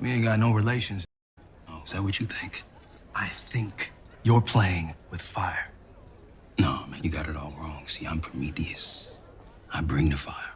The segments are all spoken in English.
We ain't got no relations. Oh, is that what you think? I think you're playing with fire. No, man, you got it all wrong. See, I'm Prometheus. I bring the fire.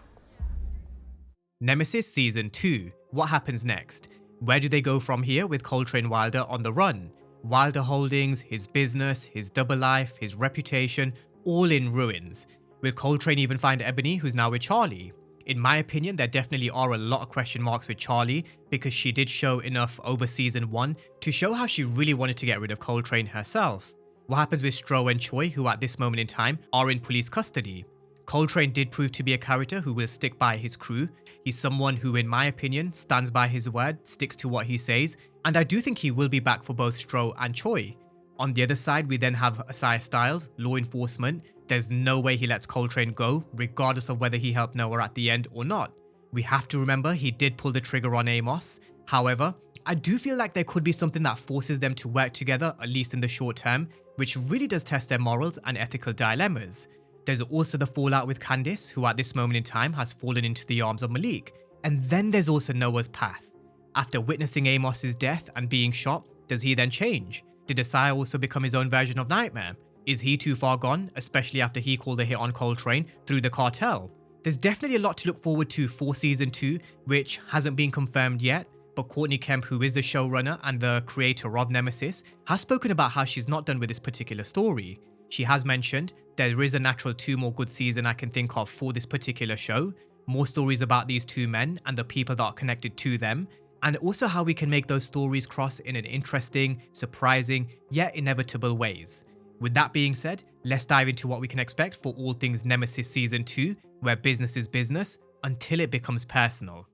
Nemesis Season 2. What happens next? Where do they go from here with Coltrane Wilder on the run? Wilder Holdings, his business, his double life, his reputation, all in ruins. Will Coltrane even find Ebony, who's now with Charlie? In my opinion, there definitely are a lot of question marks with Charlie because she did show enough over Season 1 to show how she really wanted to get rid of Coltrane herself. What happens with Stro and Choi, who at this moment in time are in police custody? Coltrane did prove to be a character who will stick by his crew. He's someone who, in my opinion, stands by his word, sticks to what he says, and I do think he will be back for both Stro and Choi. On the other side, we then have Asaya Stiles, law enforcement. There's no way he lets Coltrane go, regardless of whether he helped Noah at the end or not. We have to remember he did pull the trigger on Amos. However, I do feel like there could be something that forces them to work together, at least in the short term, which really does test their morals and ethical dilemmas. There's also the fallout with Candice, who at this moment in time has fallen into the arms of Malik. And then there's also Noah's path. After witnessing Amos's death and being shot, does he then change? Did Asaya also become his own version of Nightmare? Is he too far gone, especially after he called a hit on Coltrane through the cartel? There's definitely a lot to look forward to for Season 2, which hasn't been confirmed yet, but Courtney Kemp, who is the showrunner and the creator of Nemesis, has spoken about how she's not done with this particular story. She has mentioned there is a natural 2 more good seasons I can think of for this particular show, more stories about these 2 men and the people that are connected to them, and also how we can make those stories cross in an interesting, surprising, yet inevitable ways. With that being said, let's dive into what we can expect for all things Nemesis Season 2, where business is business until it becomes personal.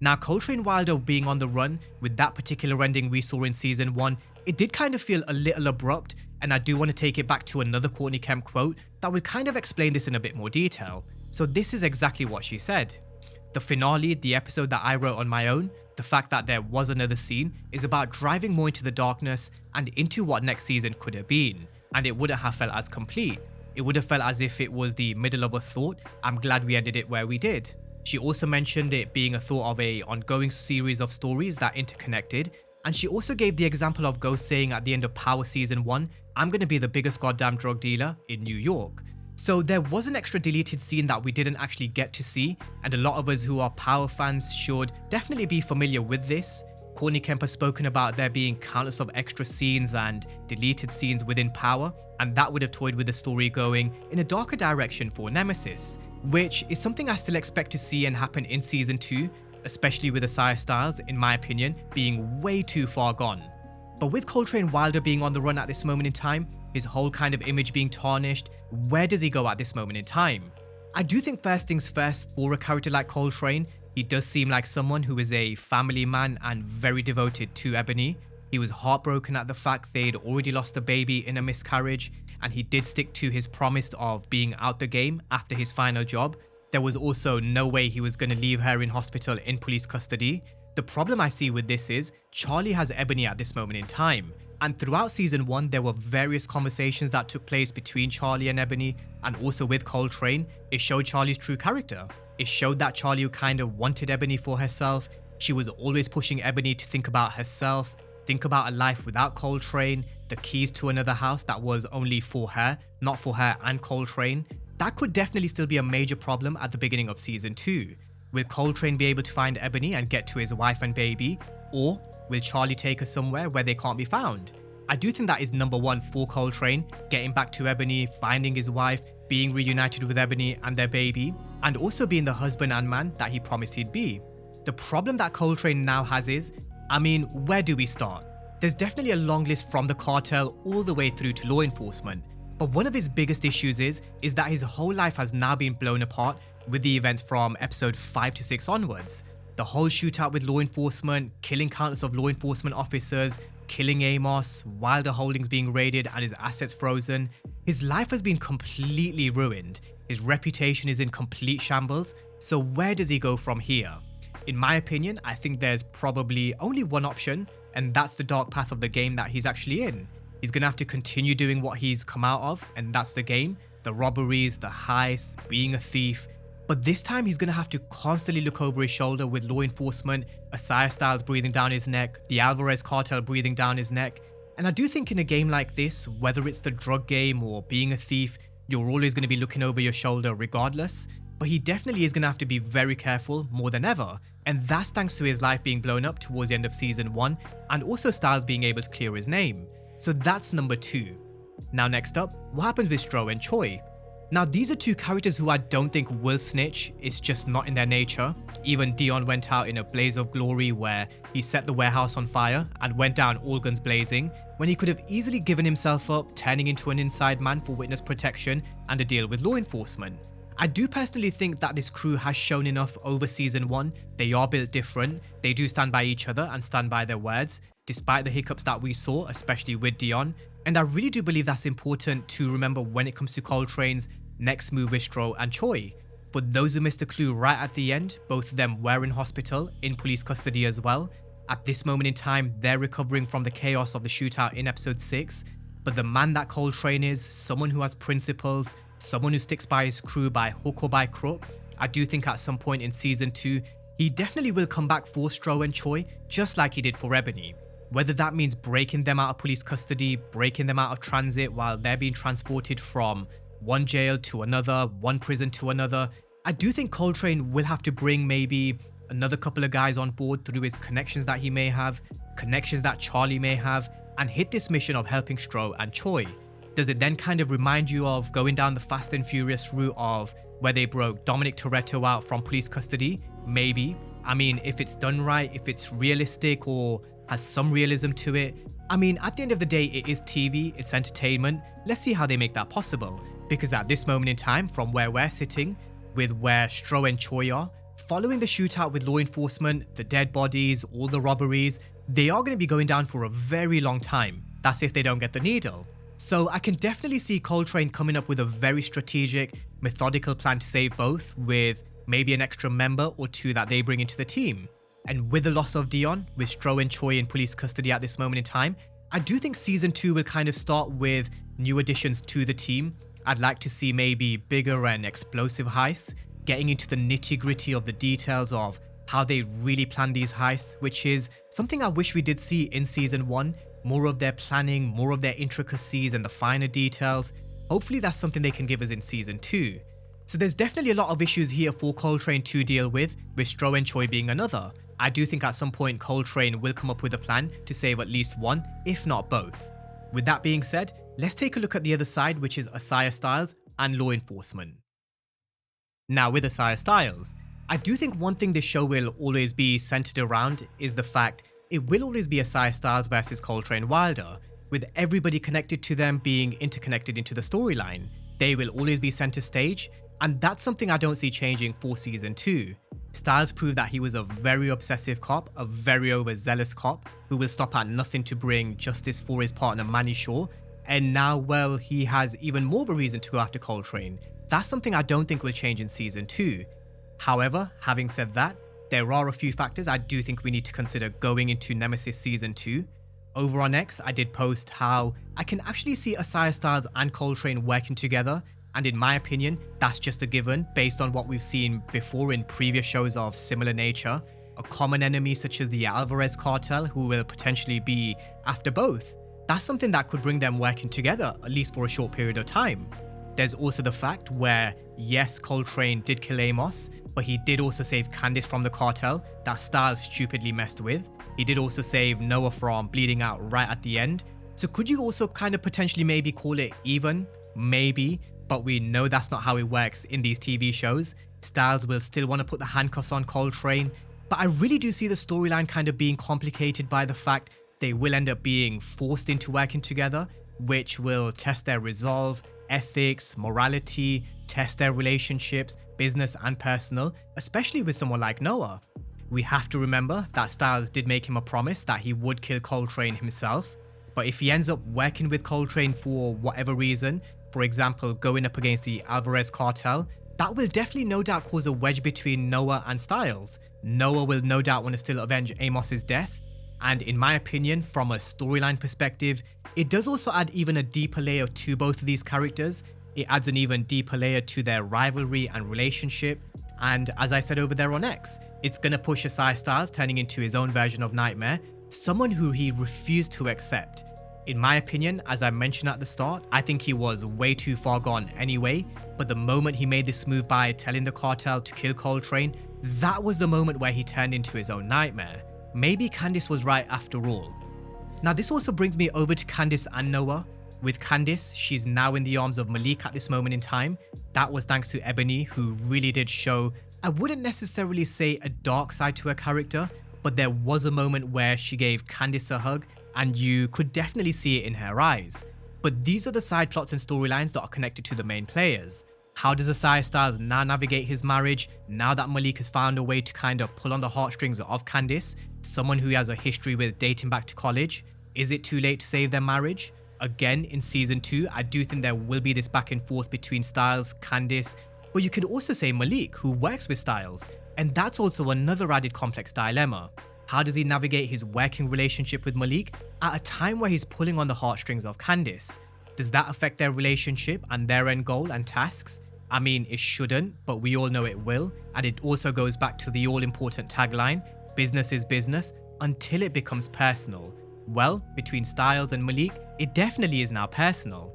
Now, Coltrane Wilder being on the run with that particular ending we saw in Season 1, it did kind of feel a little abrupt, and I do want to take it back to another Courtney Kemp quote that will kind of explain this in a bit more detail. So this is exactly what she said. The finale, the episode that I wrote on my own, the fact that there was another scene, is about driving more into the darkness and into what next season could have been, and it wouldn't have felt as complete. It would have felt as if it was the middle of a thought. I'm glad we ended it where we did. She also mentioned it being a thought of an ongoing series of stories that interconnected, and she also gave the example of Ghost saying at the end of Power Season 1, "I'm gonna be the biggest goddamn drug dealer in New York." So there was an extra deleted scene that we didn't actually get to see, and a lot of us who are Power fans should definitely be familiar with this. Courtney Kemp has spoken about there being countless of extra scenes and deleted scenes within Power, and that would have toyed with the story going in a darker direction for Nemesis, which is something I still expect to see and happen in Season 2, especially with Asaya Stiles, in my opinion, being way too far gone. But with Coltrane Wilder being on the run at this moment in time, his whole kind of image being tarnished, where does he go at this moment in time? I do think first things first, for a character like Coltrane, he does seem like someone who is a family man and very devoted to Ebony. He was heartbroken at the fact they'd already lost a baby in a miscarriage, and he did stick to his promise of being out the game after his final job. There was also no way he was going to leave her in hospital in police custody. The problem I see with this is Charlie has Ebony at this moment in time, and throughout Season 1 there were various conversations that took place between Charlie and Ebony, and also with Coltrane. It showed Charlie's true character. It showed that Charlie kind of wanted Ebony for herself. She was always pushing Ebony to think about herself, think about a life without Coltrane, the keys to another house that was only for her, not for her and Coltrane. That could definitely still be a major problem at the beginning of Season 2. Will Coltrane be able to find Ebony and get to his wife and baby? Or will Charlie take her somewhere where they can't be found? I do think that is number one for Coltrane, getting back to Ebony, finding his wife, being reunited with Ebony and their baby, and also being the husband and man that he promised he'd be. The problem that Coltrane now has is, where do we start? There's definitely a long list from the cartel all the way through to law enforcement. But one of his biggest issues is that his whole life has now been blown apart with the events from episode 5 to 6 onwards. The whole shootout with law enforcement, killing countless of law enforcement officers, killing Amos, Wilder Holdings being raided and his assets frozen. His life has been completely ruined. His reputation is in complete shambles. So where does he go from here? In my opinion, I think there's probably only one option, and that's the dark path of the game that he's actually in. He's gonna have to continue doing what he's come out of, and that's the game, the robberies, the heists, being a thief. But this time he's going to have to constantly look over his shoulder with law enforcement, Asaya Stiles breathing down his neck, the Alvarez cartel breathing down his neck. And I do think in a game like this, whether it's the drug game or being a thief, you're always going to be looking over your shoulder regardless. But he definitely is going to have to be very careful more than ever. And that's thanks to his life being blown up towards the end of season 1 and also Stiles being able to clear his name. So that's number 2. Now next up, what happens with Stro and Choi? Now these are two characters who I don't think will snitch, it's just not in their nature. Even Dion went out in a blaze of glory where he set the warehouse on fire and went down all guns blazing, when he could have easily given himself up, turning into an inside man for witness protection and a deal with law enforcement. I do personally think that this crew has shown enough over season 1, they are built different, they do stand by each other and stand by their words, despite the hiccups that we saw, especially with Dion. And I really do believe that's important to remember when it comes to Coltrane's next move with Stro and Choi. For those who missed a clue right at the end, both of them were in hospital, in police custody as well. At this moment in time, they're recovering from the chaos of the shootout in episode 6. But the man that Coltrane is, someone who has principles, someone who sticks by his crew by hook or by crook, I do think at some point in season 2, he definitely will come back for Stro and Choi, just like he did for Ebony. Whether that means breaking them out of police custody, breaking them out of transit while they're being transported from one jail to another, one prison to another, I do think Coltrane will have to bring maybe another couple of guys on board through his connections that he may have, connections that Charlie may have, and hit this mission of helping Stro and Choi. Does it then kind of remind you of going down the Fast and Furious route of where they broke Dominic Toretto out from police custody? Maybe. I mean, if it's done right, if it's realistic or has some realism to it, I mean, at the end of the day, it is TV, it's entertainment. Let's see how they make that possible. Because at this moment in time, from where we're sitting, with where Stro and Choi are, following the shootout with law enforcement, the dead bodies, all the robberies, they are going to be going down for a very long time. That's if they don't get the needle. So I can definitely see Coltrane coming up with a very strategic, methodical plan to save both, with maybe an extra member or two that they bring into the team. And with the loss of Dion, with Stro and Choi in police custody at this moment in time, I do think season 2 will kind of start with new additions to the team. I'd like to see maybe bigger and explosive heists, getting into the nitty-gritty of the details of how they really plan these heists, which is something I wish we did see in season 1, more of their planning, more of their intricacies and the finer details. Hopefully that's something they can give us in season 2. So there's definitely a lot of issues here for Coltrane to deal with Stro and Choi being another. I do think at some point Coltrane will come up with a plan to save at least one, if not both. With that being said, let's take a look at the other side, which is Asaya Stiles and law enforcement. Now with Asaya Stiles, I do think one thing this show will always be centered around is the fact it will always be Asaya Stiles versus Courtney Wilder, with everybody connected to them being interconnected into the storyline. They will always be center stage, and that's something I don't see changing for season 2. Stiles proved that he was a very obsessive cop, a very overzealous cop, who will stop at nothing to bring justice for his partner Manny Shaw, and now, well, he has even more of a reason to go after Coltrane. That's something I don't think will change in season 2. However, having said that, there are a few factors I do think we need to consider going into Nemesis season 2. Over on X, I did post how I can actually see Asaya Stiles and Coltrane working together, and in my opinion, that's just a given based on what we've seen before in previous shows of similar nature. A common enemy such as the Alvarez cartel, who will potentially be after both. That's something that could bring them working together, at least for a short period of time. There's also the fact where, yes, Coltrane did kill Amos, but he did also save Candice from the cartel that Stiles stupidly messed with. He did also save Noah from bleeding out right at the end. So could you also kind of potentially maybe call it even? Maybe, but we know that's not how it works in these TV shows. Stiles will still want to put the handcuffs on Coltrane, but I really do see the storyline kind of being complicated by the fact they will end up being forced into working together, which will test their resolve, ethics, morality, test their relationships, business and personal, especially with someone like Noah. We have to remember that Stiles did make him a promise that he would kill Coltrane himself, but if he ends up working with Coltrane for whatever reason, for example going up against the Alvarez cartel, that will definitely no doubt cause a wedge between Noah and Stiles. Noah will no doubt want to still avenge Amos's death, and in my opinion, from a storyline perspective, it does also add even a deeper layer to both of these characters. It adds an even deeper layer to their rivalry and relationship, And as I said over there on X, it's gonna push aside Stiles turning into his own version of Nightmare, someone who he refused to accept. In my opinion, as I mentioned at the start, I think he was way too far gone anyway, but the moment he made this move by telling the cartel to kill Coltrane, that was the moment where he turned into his own Nightmare. Maybe Candice was right after all. Now this also brings me over to Candice and Noah. With Candice, she's now in the arms of Malik at this moment in time. That was thanks to Ebony, who really did show, I wouldn't necessarily say a dark side to her character, but there was a moment where she gave Candice a hug and you could definitely see it in her eyes. But these are the side plots and storylines that are connected to the main players. How does Asaya Styles now navigate his marriage now that Malik has found a way to kind of pull on the heartstrings of Candice, someone who he has a history with dating back to college? Is it too late to save their marriage? Again, in season 2, I do think there will be this back and forth between Stiles, Candice, but you could also say Malik, who works with Stiles, and that's also another added complex dilemma. How does he navigate his working relationship with Malik at a time where he's pulling on the heartstrings of Candice? Does that affect their relationship and their end goal and tasks? I mean, it shouldn't, but we all know it will, and it also goes back to the all-important tagline, business is business, until it becomes personal. Well, between Stiles and Malik, it definitely is now personal.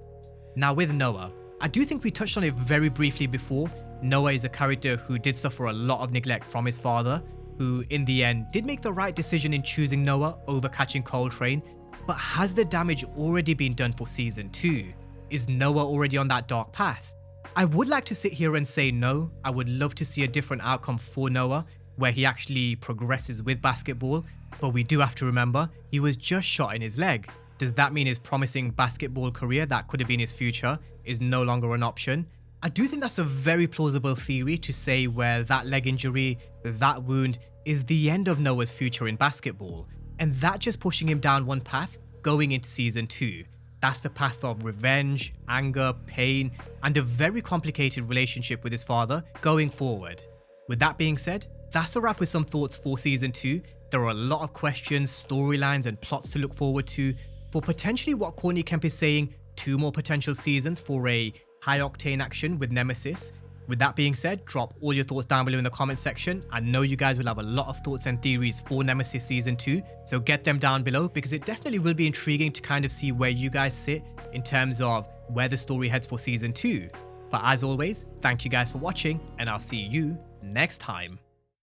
Now with Noah, I do think we touched on it very briefly before. Noah is a character who did suffer a lot of neglect from his father, who in the end did make the right decision in choosing Noah over catching Coltrane, but has the damage already been done for season 2? Is Noah already on that dark path? I would like to sit here and say no. I would love to see a different outcome for Noah, where he actually progresses with basketball, but we do have to remember, he was just shot in his leg. Does that mean his promising basketball career that could have been his future is no longer an option? I do think that's a very plausible theory to say where that leg injury, that wound, is the end of Noah's future in basketball, and that just pushing him down one path going into season 2. That's the path of revenge, anger, pain, and a very complicated relationship with his father going forward. With that being said, that's a wrap with some thoughts for season 2. There are a lot of questions, storylines, and plots to look forward to for potentially what Courtney Kemp is saying, 2 more potential seasons for a high-octane action with Nemesis. With that being said, drop all your thoughts down below in the comment section. I know you guys will have a lot of thoughts and theories for Nemesis season 2, so get them down below because it definitely will be intriguing to kind of see where you guys sit in terms of where the story heads for season 2. But as always, thank you guys for watching and I'll see you next time.